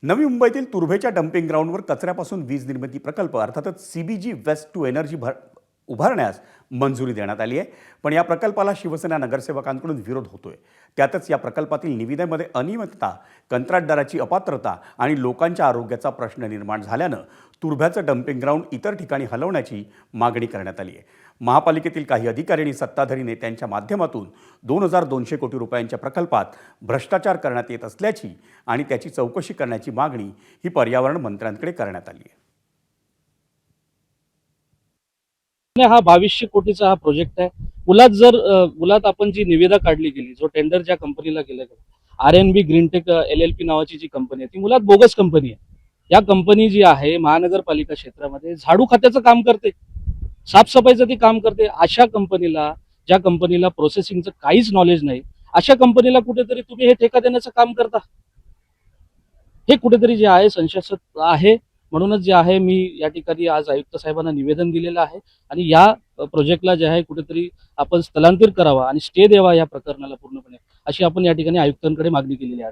नवी मुंबईतील तुर्भेच्या डम्पिंग ग्राउंडवर कचऱ्यापासून वीज निर्मिती प्रकल्प अर्थातच सीबीजी वेस्ट टू एनर्जी उभारण्यास मंजुरी देण्यात आली आहे. पण या प्रकल्पाला शिवसेना नगरसेवकांकडून विरोध होतोय. त्यातच या प्रकल्पातील निविदेमध्ये अनियमितता, कंत्राटदाराची अपात्रता आणि लोकांच्या आरोग्याचा प्रश्न निर्माण झाल्यानं तुर्भ्याचं डम्पिंग ग्राउंड इतर ठिकाणी हलवण्याची मागणी करण्यात आली आहे. महापालिकेतील काही अधिकारी आणि सत्ताधारी नेत्यांच्या माध्यमातून 2200 कोटी रुपयांच्या प्रकल्पात भ्रष्टाचार करण्यात येत असल्याची आणि त्याची चौकशी करण्याची मागणी ही पर्यावरण मंत्र्यांकडे करण्यात आली आहे. हा 2200 कोटीचा हा प्रोजेक्ट आहे. मुळात आपण जी निविदा काढली गेली, जो टेंडर ज्या कंपनीला केलं गेलं, RNB ग्रीनटेक LLP नावाची जी कंपनी आहे ती मुळात बोगस कंपनी आहे. या कंपनी जी आहे महानगरपालिका क्षेत्रामध्ये झाडू खात्याचं काम करते, साफसफाईचं ती काम करते. अशा कंपनीला, ज्या कंपनीला प्रोसेसिंगचं काहीच नॉलेज नाही, अशा कंपनीला कुठेतरी तुम्ही हे ठेका देण्याचं काम करता. हे कुठेतरी जे आहे संशयास्पद आहे. म्हणूनच जे आहे मी या ठिकाणी आज आयुक्त साहेबांना निवेदन दिलेलं आहे आणि या प्रोजेक्टला जे आहे कुठेतरी आपण स्थलांतर करावा आणि स्टे द्यावा या प्रकरणाला पूर्णपणे, अशी आपण या ठिकाणी आयुक्तांकडे मागणी केलेली आहे.